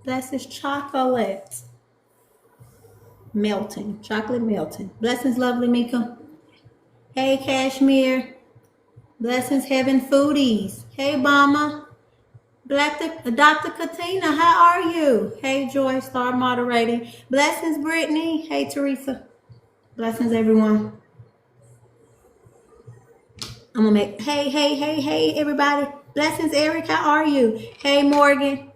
Blessings, chocolate melting. Chocolate melting. Blessings, lovely Mika. Hey, Cashmere. Blessings, Heaven Foodies. Hey, Mama. Dr. Katina, how are you? Hey, Joy, start moderating. Blessings, Brittany. Hey, Teresa. Blessings, everyone. I'm gonna make hey, everybody. Blessings, Eric. How are you? Hey, Morgan.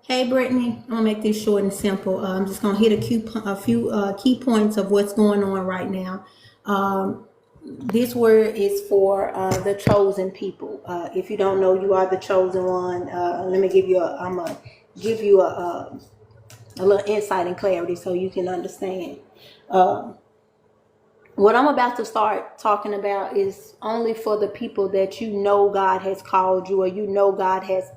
Hey, Brittany. I'm gonna make this short and simple. I'm just gonna hit a few key points of what's going on right now. This word is for the chosen people. If you don't know, you are the chosen one. Let me give you I'm gonna give you a little insight and clarity so you can understand. What I'm about to start talking about is only for the people that you know God has called you, or you know God has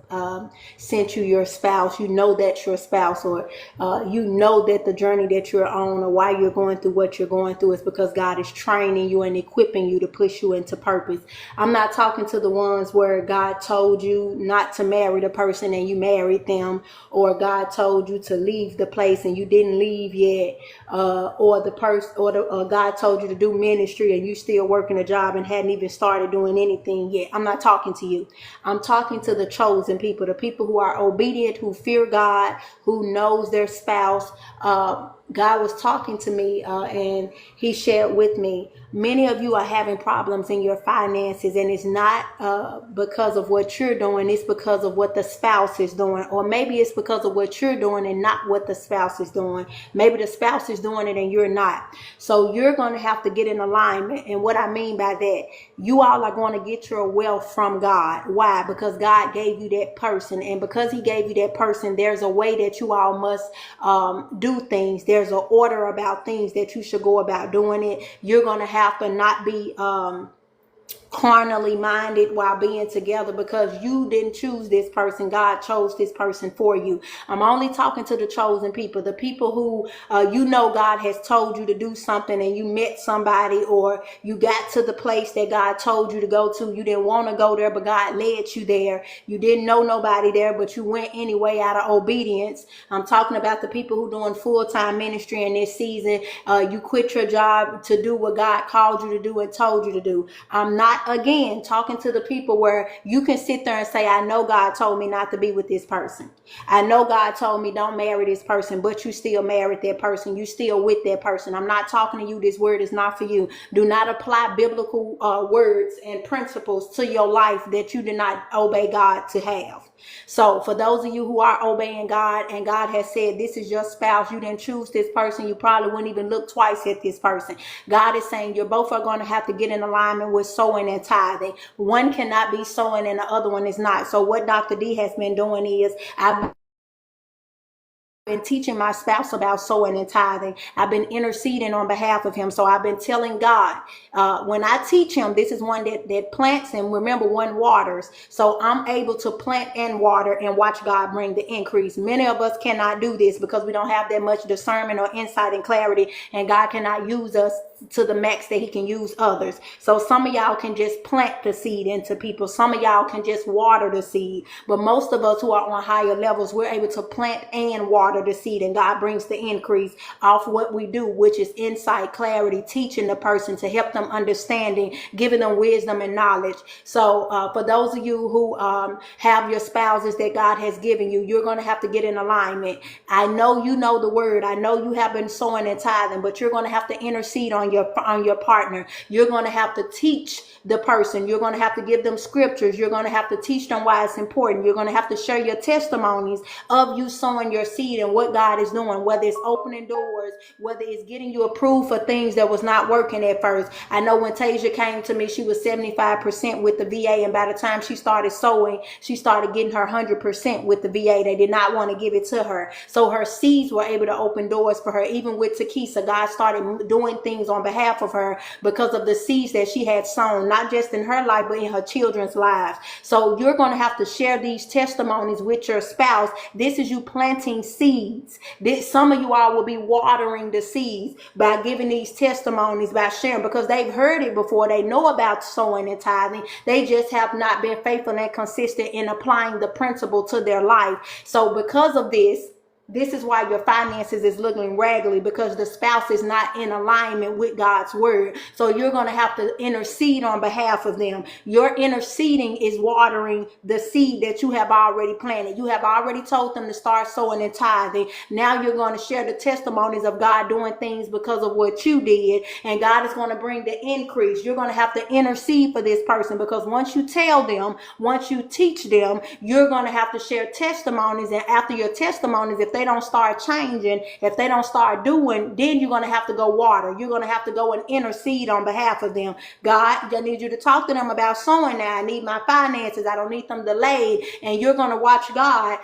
sent you your spouse. You know that's your spouse, or you know that the journey that you're on, or why you're going through what you're going through, is because God is training you and equipping you to push you into purpose. I'm not talking to the ones where God told you not to marry the person and you married them, or God told you to leave the place and you didn't leave yet, or the person, or God told you to do ministry and you still working a job and hadn't even started doing anything yet. I'm not talking to you. I'm talking to the chosen people, the people who are obedient, who fear God, who knows their spouse. God was talking to me and he shared with me, many of you are having problems in your finances, and it's not because of what you're doing, it's because of what the spouse is doing. Or maybe it's because of what you're doing and not what the spouse is doing. Maybe the spouse is doing it and you're not. So you're going to have to get in alignment. And what I mean by that, you all are going to get your wealth from God. Why? Because God gave you that person, and because he gave you that person, there's a way that you all must do things. There's an order about things that you should go about doing it. You're going to have to not be carnally minded while being together, because you didn't choose this person. God chose this person for you. I'm only talking to the chosen people, the people who you know God has told you to do something, and you met somebody, or you got to the place that God told you to go to. You didn't want to go there, but God led you there. You didn't know nobody there, but you went anyway out of obedience. I'm talking about the people who doing full-time ministry in this season. You quit your job to do what God called you to do and told you to do. I'm not, again, talking to the people where you can sit there and say, I know God told me not to be with this person. I know God told me don't marry this person, but you still married that person. You still with that person. I'm not talking to you. This word is not for you. Do not apply biblical words and principles to your life that you did not obey God to have. So for those of you who are obeying God, and God has said this is your spouse, you didn't choose this person, you probably wouldn't even look twice at this person. God is saying you both are going to have to get in alignment with sowing and tithing. One cannot be sowing and the other one is not. So what Dr. D has been doing is, I've been teaching my spouse about sowing and tithing. I've been interceding on behalf of him. So I've been telling God, when I teach him, this is one that plants, and remember, one waters. So I'm able to plant and water and watch God bring the increase. Many of us cannot do this because we don't have that much discernment or insight and clarity, and God cannot use us to the max that he can use others. So some of y'all can just plant the seed into people. Some of y'all can just water the seed. But most of us who are on higher levels, we're able to plant and water the seed, and God brings the increase off what we do, which is insight, clarity, teaching the person to help them understanding, giving them wisdom and knowledge. So for those of you who have your spouses that God has given you, you're going to have to get in alignment. I know you know the word. I know you have been sowing and tithing, but you're going to have to intercede on your partner. You're going to have to teach the person. You're going to have to give them scriptures. You're going to have to teach them why it's important. You're going to have to share your testimonies of you sowing your seed and what God is doing, whether it's opening doors, whether it's getting you approved for things that was not working at first. I know when Tasia came to me, she was 75% with the VA, and by the time she started sowing, she started getting her 100% with the VA. They did not want to give it to her. So her seeds were able to open doors for her. Even with Takisa, God started doing things on behalf of her because of the seeds that she had sown, not just in her life, but in her children's lives. So you're going to have to share these testimonies with your spouse. This is you planting seeds seeds. Some of you all will be watering the seeds by giving these testimonies, by sharing, because they've heard it before. They know about sowing and tithing. They just have not been faithful and consistent in applying the principle to their life. So because of this is why your finances is looking raggedy, because the spouse is not in alignment with God's word. So you're going to have to intercede on behalf of them. Your interceding is watering the seed that you have already planted. You have already told them to start sowing and tithing. Now you're going to share the testimonies of God doing things because of what you did. And God is going to bring the increase. You're going to have to intercede for this person, because once you tell them, once you teach them, you're going to have to share testimonies. And after your testimonies, if they don't start changing, if they don't start doing, then you're going to have to go water. You're going to have to go and intercede on behalf of them. God, I need you to talk to them about sowing now. I need my finances. I don't need them delayed. And you're going to watch God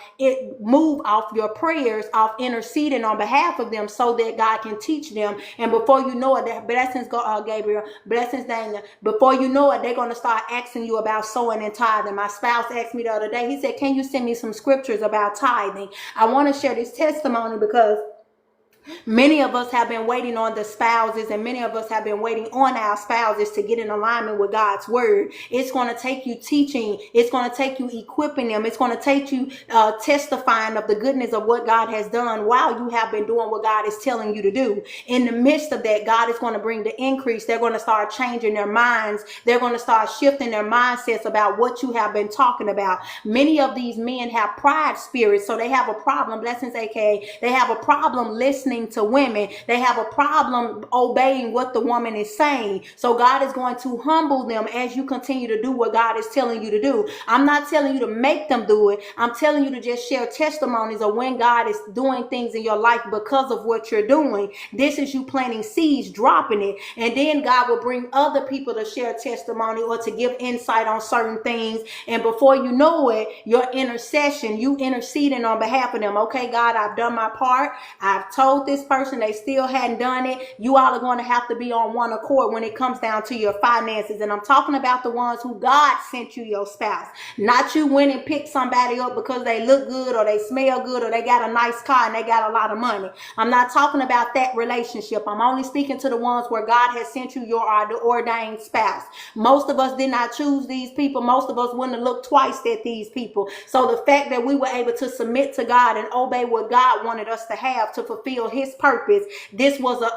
move off your prayers, off interceding on behalf of them, so that God can teach them. And before you know it, that blessings go, Gabriel, blessings, Daniel. Before you know it, they're going to start asking you about sowing and tithing. My spouse asked me the other day, he said, can you send me some scriptures about tithing? I want to share this testimony because many of us have been waiting on the spouses, and many of us have been waiting on our spouses to get in alignment with God's word. It's going to take you teaching. It's going to take you equipping them. It's going to take you testifying of the goodness of what God has done while you have been doing what God is telling you to do. In the midst of that, God is going to bring the increase. They're going to start changing their minds. They're going to start shifting their mindsets about what you have been talking about. Many of these men have pride spirits, so they have a problem. Blessings, aka, they have a problem listening to women. They have a problem obeying what the woman is saying. So God is going to humble them as you continue to do what God is telling you to do. I'm not telling you to make them do it. I'm telling you to just share testimonies of when God is doing things in your life because of what you're doing. This is you planting seeds, dropping it, and then God will bring other people to share testimony or to give insight on certain things. And before you know it, your intercession, you interceding on behalf of them. Okay, God, I've done my part. I've told this person, they still hadn't done it. You all are going to have to be on one accord when it comes down to your finances. And I'm talking about the ones who God sent you your spouse. Not you went and picked somebody up because they look good or they smell good or they got a nice car and they got a lot of money. I'm not talking about that relationship. I'm only speaking to the ones where God has sent you your ordained spouse. Most of us did not choose these people. Most of us wouldn't have looked twice at these people. So the fact that we were able to submit to God and obey what God wanted us to have to fulfill his purpose, this was an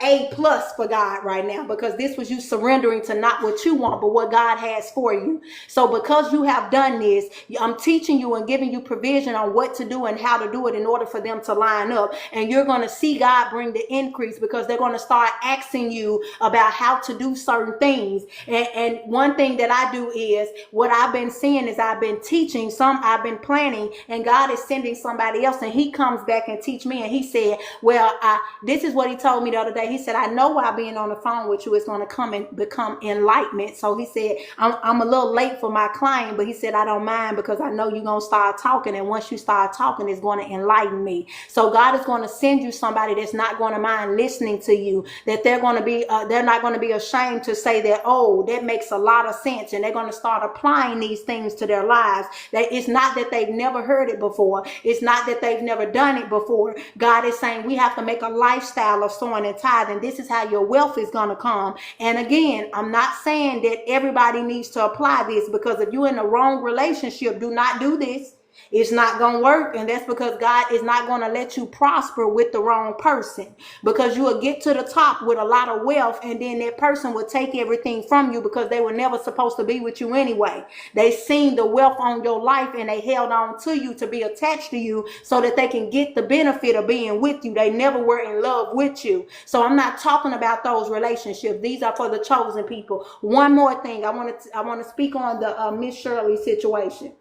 A plus for God right now, because this was you surrendering to not what you want but what God has for you. So because you have done this, I'm teaching you and giving you provision on what to do and how to do it in order for them to line up, and you're going to see God bring the increase, because they're going to start asking you about how to do certain things. And one thing that I do is, what I've been seeing is I've been teaching some, I've been planning, and God is sending somebody else, and he comes back and teach me. And he said, well, this is what he told me the other day. He said, I know while being on the phone with you, it's going to come and become enlightenment. So he said, I'm a little late for my client, but he said, I don't mind, because I know you're going to start talking. And once you start talking, it's going to enlighten me. So God is going to send you somebody that's not going to mind listening to you, that they're going to be, they're not going to be ashamed to say that, oh, that makes a lot of sense. And they're going to start applying these things to their lives. That it's not that they've never heard it before. It's not that they've never done it before. God is saying we have to make a lifestyle of sowing and tithing. This is how your wealth is going to come. And again, I'm not saying that everybody needs to apply this, because if you're in the wrong relationship, do not do this. It's not going to work. And that's because God is not going to let you prosper with the wrong person, because you will get to the top with a lot of wealth, and then that person will take everything from you, because they were never supposed to be with you anyway. They seen the wealth on your life and they held on to you to be attached to you so that they can get the benefit of being with you. They never were in love with you. So I'm not talking about those relationships. These are for the chosen people. One more thing. I want to speak on the Miss Shirley situation.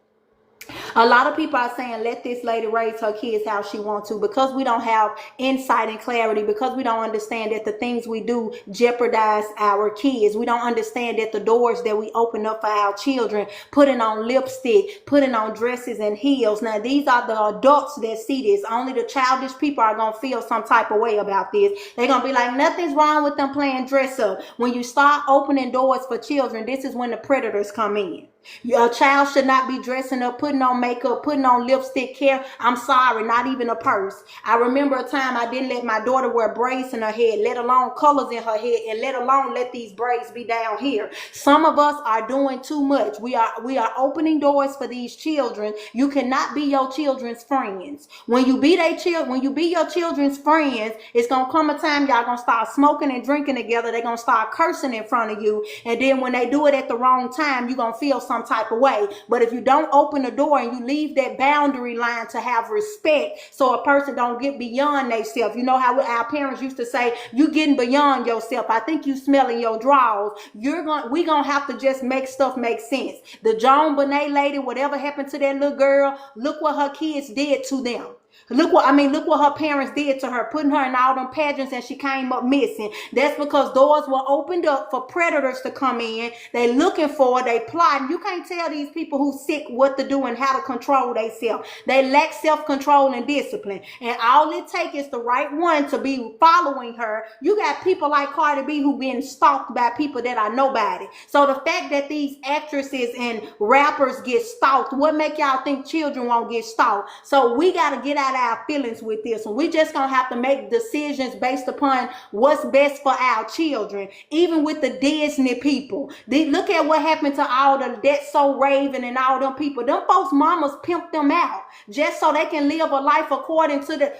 A lot of people are saying, let this lady raise her kids how she wants to, because we don't have insight and clarity, because we don't understand that the things we do jeopardize our kids. We don't understand that the doors that we open up for our children, putting on lipstick, putting on dresses and heels. Now, these are the adults that see this. Only the childish people are going to feel some type of way about this. They're going to be like, nothing's wrong with them playing dress up. When you start opening doors for children, this is when the predators come in. Your child should not be dressing up, putting on makeup, putting on lipstick, hair. I'm sorry, not even a purse. I remember a time I didn't let my daughter wear braids in her head, let alone colors in her head, and let alone let these braids be down here. Some of us are doing too much. We are opening doors for these children. You cannot be your children's friends. When you be your children's friends, it's gonna come a time y'all gonna start smoking and drinking together. They're gonna start cursing in front of you, and then when they do it at the wrong time, you're gonna feel some type of way. But if you don't open the door and you leave that boundary line to have respect, so a person don't get beyond themselves. You know how our parents used to say, you getting beyond yourself. I think you smelling your drawers. We gonna have to just make stuff make sense. The Joan Bonet lady, whatever happened to that little girl, look what her kids did to them. Look what her parents did to her, putting her in all them pageants, and she came up missing. That's because doors were opened up for predators to come in. They looking for, they plotting. You can't tell these people who sick what to do and how to control themselves. They lack self-control and discipline. And all it takes is the right one to be following her. You got people like Cardi B who been stalked by people that are nobody. So the fact that these actresses and rappers get stalked, what make y'all think children won't get stalked? So we got to get out our feelings with this, and we just gonna have to make decisions based upon what's best for our children. Even with the Disney people, look at what happened to all the That's So Raven and all them people. Them folks mamas pimped them out just so they can live a life according to the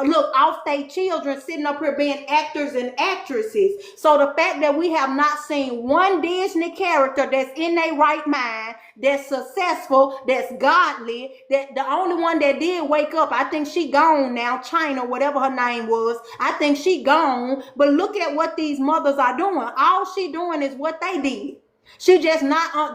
look off their children, sitting up here being actors and actresses. So the fact that we have not seen one Disney character that's in their right mind, that's successful, that's godly, that the only one that did wake up, I think she gone now, China, whatever her name was, I think she gone. But look at what these mothers are doing. All she doing is what they did. She just not a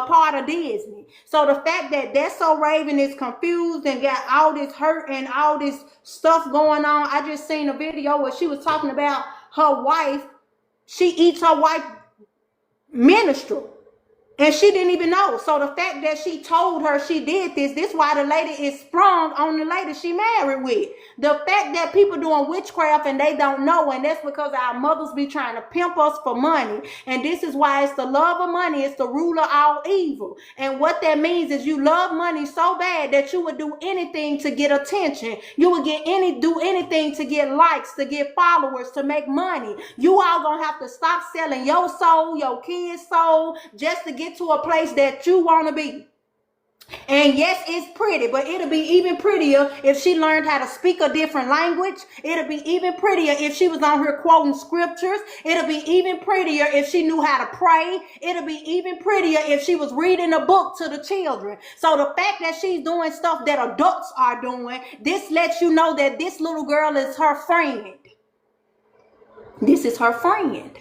part of Disney. So the fact that That's So Raven is confused and got all this hurt and all this stuff going on. I just seen a video where she was talking about her wife. She eats her wife minstrel, and she didn't even know. So the fact that she told her she did this why the lady is sprung on the lady she married with. The fact that people doing witchcraft and they don't know, and that's because our mothers be trying to pimp us for money. And this is why it's the love of money. It's the rule of all evil. And what that means is you love money so bad that you would do anything to get attention. You would do anything to get likes, to get followers, to make money. You all gonna have to stop selling your soul, your kids' soul, just to get to a place that you want to be. And yes, it's pretty, but it'll be even prettier if she learned how to speak a different language. It'll be even prettier if she was on here quoting scriptures. It'll be even prettier if she knew how to pray. It'll be even prettier if she was reading a book to the children. So the fact that she's doing stuff that adults are doing, this lets you know that this little girl is her friend. This is her friend.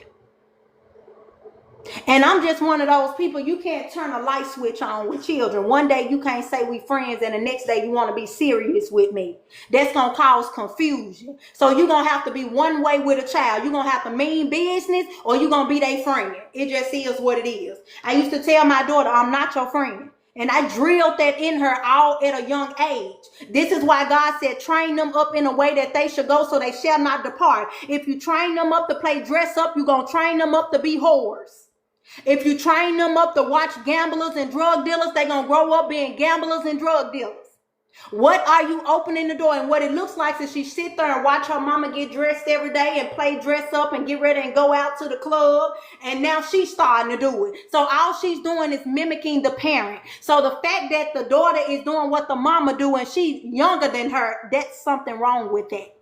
And I'm just one of those people, you can't turn a light switch on with children. One day you can't say we friends and the next day you want to be serious with me. That's going to cause confusion. So you're going to have to be one way with a child. You're going to have to mean business or you're going to be their friend. It just is what it is. I used to tell my daughter, I'm not your friend. And I drilled that in her all at a young age. This is why God said, train them up in a way that they should go so they shall not depart. If you train them up to play dress up, you're going to train them up to be whores. If you train them up to watch gamblers and drug dealers, they're going to grow up being gamblers and drug dealers. What are you opening the door? And what it looks like is she sit there and watch her mama get dressed every day and play dress up and get ready and go out to the club. And now she's starting to do it. So all she's doing is mimicking the parent. So the fact that the daughter is doing what the mama do and she's younger than her, that's something wrong with that.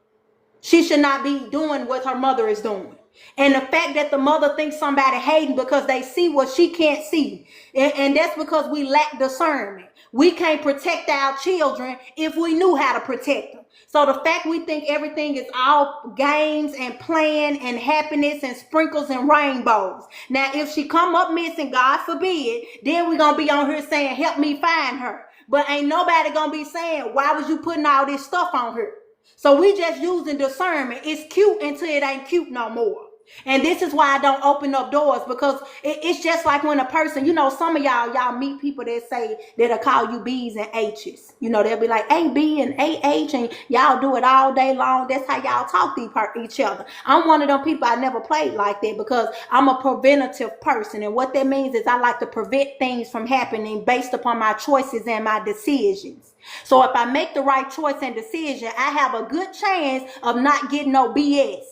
She should not be doing what her mother is doing. And the fact that the mother thinks somebody hating because they see what she can't see. And that's because we lack discernment. We can't protect our children if we knew how to protect them. So the fact we think everything is all games and playing and happiness and sprinkles and rainbows. Now, if she come up missing, God forbid, then we're going to be on here saying, help me find her. But ain't nobody going to be saying, why was you putting all this stuff on her? So we just using discernment. It's cute until it ain't cute no more. And this is why I don't open up doors, because it's just like when a person, some of y'all meet people that say, that'll call you B's and H's. They'll be like AB and AH, and y'all do it all day long. That's how y'all talk to each other. I'm one of them people. I never played like that because I'm a preventative person. And what that means is I like to prevent things from happening based upon my choices and my decisions. So if I make the right choice and decision, I have a good chance of not getting no BS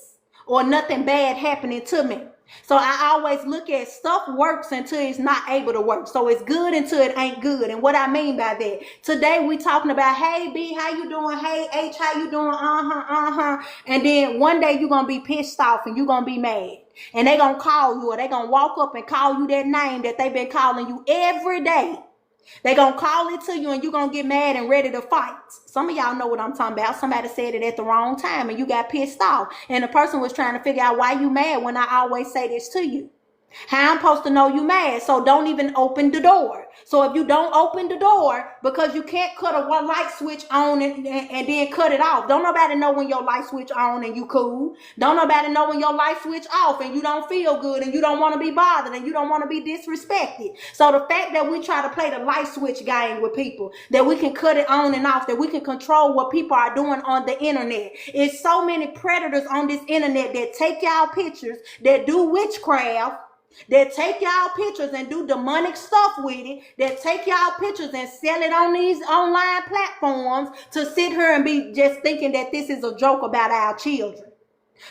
or nothing bad happening to me. So I always look at stuff works until it's not able to work. So it's good until it ain't good. And what I mean by that, today we talking about, hey B, how you doing? Hey H, how you doing? And then one day you're going to be pissed off and you're going to be mad. And they going to call you, or they going to walk up and call you that name that they've been calling you every day. They gonna call it to you and you're gonna get mad and ready to fight. Some of y'all know what I'm talking about. Somebody said it at the wrong time and you got pissed off. And the person was trying to figure out why you mad when I always say this to you. How I'm supposed to know you mad? So don't even open the door. So if you don't open the door, because you can't cut a light switch on and then cut it off. Don't nobody know when your light switch on and you cool. Don't nobody know when your light switch off and you don't feel good and you don't want to be bothered and you don't want to be disrespected. So the fact that we try to play the light switch game with people, that we can cut it on and off, that we can control what people are doing on the internet. It's so many predators on this internet that take y'all pictures, that do witchcraft, that take y'all pictures and do demonic stuff with it, that take y'all pictures and sell it on these online platforms to sit here and be just thinking that this is a joke about our children.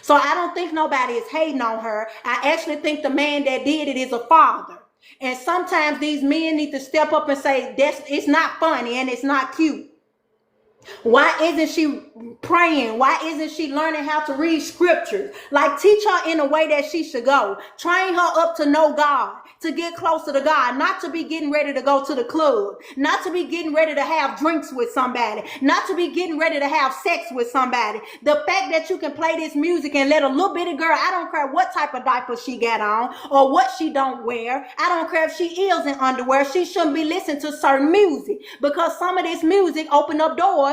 So I don't think nobody is hating on her. I actually think the man that did it is a father. And sometimes these men need to step up and say, it's not funny and it's not cute. Why isn't she praying? Why isn't she learning how to read scriptures? Like, teach her in a way that she should go. Train her up to know God, to get closer to God, not to be getting ready to go to the club, not to be getting ready to have drinks with somebody, not to be getting ready to have sex with somebody. The fact that you can play this music and let a little bitty girl, I don't care what type of diaper she got on or what she don't wear. I don't care if she is in underwear. She shouldn't be listening to certain music, because some of this music open up doors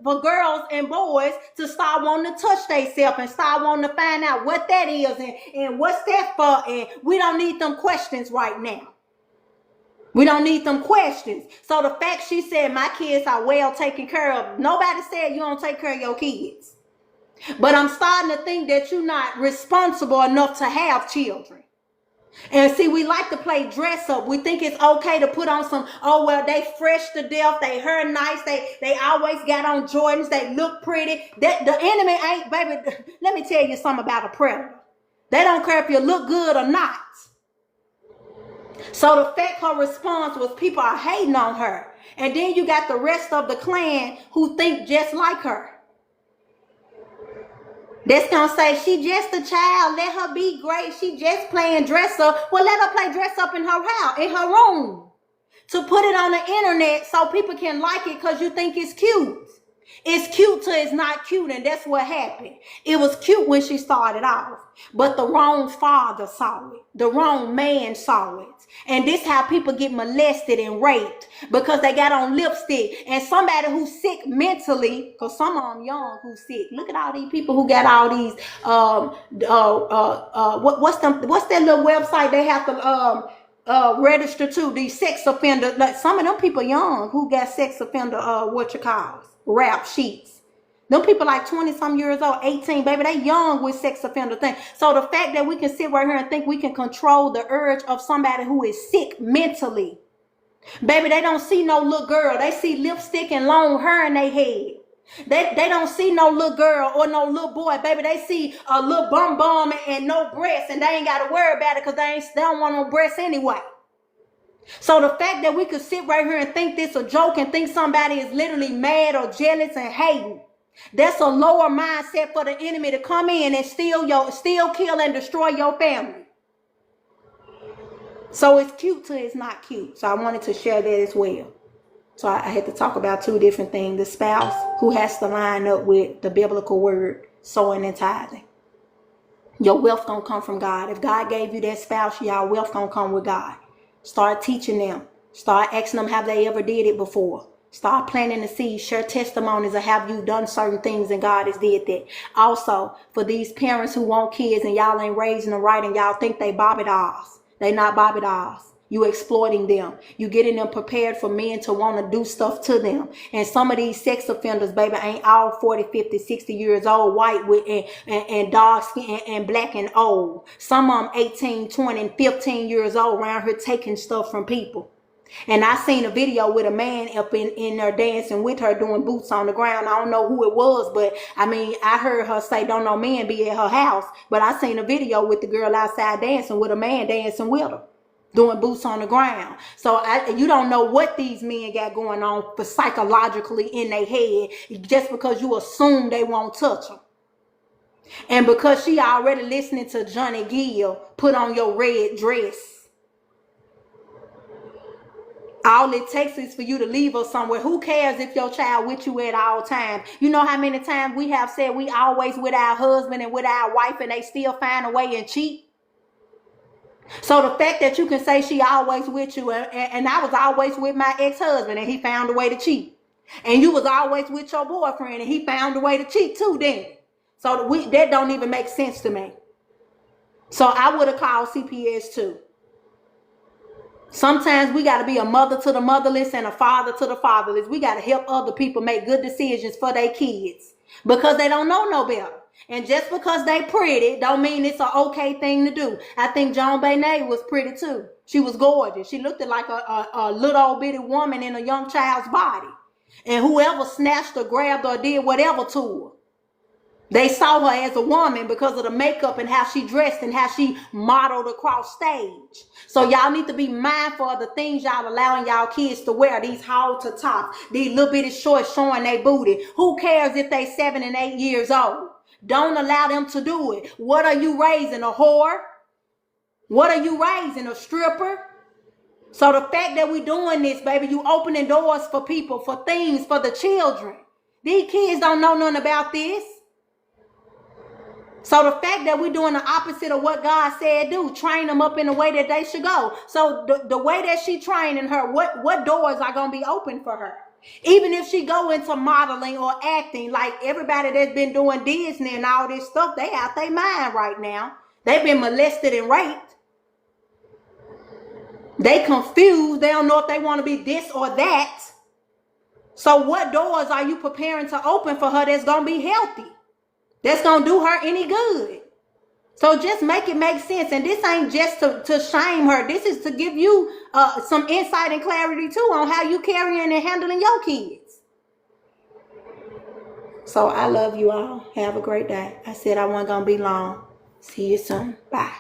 for girls and boys to start wanting to touch themselves and start wanting to find out what that is and what's that for. And we don't need them questions right now. We don't need them questions. So the fact she said my kids are well taken care of, nobody said you don't take care of your kids. But I'm starting to think that you're not responsible enough to have children. And see, we like to play dress up. We think it's okay to put on some, oh, well, they fresh to death. They hair nice. They always got on Jordans. They look pretty. That the enemy ain't, baby. Let me tell you something about a predator. They don't care if you look good or not. So the fact her response was people are hating on her. And then you got the rest of the clan who think just like her. That's going to say, she just a child. Let her be great. She just playing dress up. Well, let her play dress up in her house, in her room. To put it on the internet so people can like it because you think it's cute. It's cute till it's not cute, and that's what happened. It was cute when she started off, but the wrong father saw it. The wrong man saw it. And this how people get molested and raped, because they got on lipstick. And somebody who's sick mentally, because some of them young who's sick. Look at all these people who got all these, what's that little website they have to register to, these sex offender, like some of them people young who got sex offender, rap sheets. Them people like 20 some years old, 18, baby, they young with sex offender thing. So the fact that we can sit right here and think we can control the urge of somebody who is sick mentally, baby, they don't see no little girl. They see lipstick and long hair in their head. They don't see no little girl or no little boy, baby. They see a little bum and no breasts, and they ain't got to worry about it because they don't want no breasts anyway. So the fact that we could sit right here and think this a joke and think somebody is literally mad or jealous and hating, that's a lower mindset for the enemy to come in and steal, kill, and destroy your family. So it's cute till it's not cute. So I wanted to share that as well. So I had to talk about two different things. The spouse who has to line up with the biblical word, sowing and tithing. Your wealth gonna come from God. If God gave you that spouse, your wealth gonna come with God. Start teaching them. Start asking them, have they ever did it before? Start planting the seeds. Share testimonies of how you done certain things and God has did that. Also, for these parents who want kids and y'all ain't raising them right and y'all think they Barbie dolls. They not Barbie dolls. You exploiting them. You getting them prepared for men to want to do stuff to them. And some of these sex offenders, baby, ain't all 40, 50, 60 years old, white with and dark skin and black and old. Some of them 18, 20, and 15 years old around here taking stuff from people. And I seen a video with a man up in there dancing with her doing boots on the ground. I don't know who it was, but I mean, I heard her say, don't no man be at her house. But I seen a video with the girl outside dancing with a man dancing with her, doing boots on the ground. So you don't know what these men got going on for psychologically in their head just because you assume they won't touch them. And because she already listening to Johnny Gill, put on your red dress. All it takes is for you to leave her somewhere. Who cares if your child with you at all times? You know how many times we have said we always with our husband and with our wife and they still find a way and cheat? So the fact that you can say she always with you and I was always with my ex-husband and he found a way to cheat. And you was always with your boyfriend and he found a way to cheat too then. So that don't even make sense to me. So I would have called CPS too. Sometimes we got to be a mother to the motherless and a father to the fatherless. We got to help other people make good decisions for their kids because they don't know no better. And just because they pretty don't mean it's an okay thing to do. I think Joan Benet was pretty too. She was gorgeous. She looked like a little old bitty woman in a young child's body. And whoever snatched or grabbed or did whatever to her, they saw her as a woman because of the makeup and how she dressed and how she modeled across stage. So y'all need to be mindful of the things y'all allowing y'all kids to wear. These halter tops, these little bitty shorts showing their booty. Who cares if they 7 and 8 years old? Don't allow them to do it. What are you raising? A whore? What are you raising? A stripper? So the fact that we doing this, baby, you opening doors for people, for things, for the children. These kids don't know nothing about this. So the fact that we're doing the opposite of what God said do, train them up in the way that they should go. So the way that she training her, what doors are going to be open for her? Even if she go into modeling or acting, like everybody that's been doing Disney and all this stuff, they out their mind right now. They've been molested and raped. They confused. They don't know if they want to be this or that. So what doors are you preparing to open for her that's going to be healthy? That's going to do her any good. So just make it make sense. And this ain't just to shame her. This is to give you some insight and clarity too on how you carrying and handling your kids. So I love you all. Have a great day. I said I wasn't going to be long. See you soon. Bye.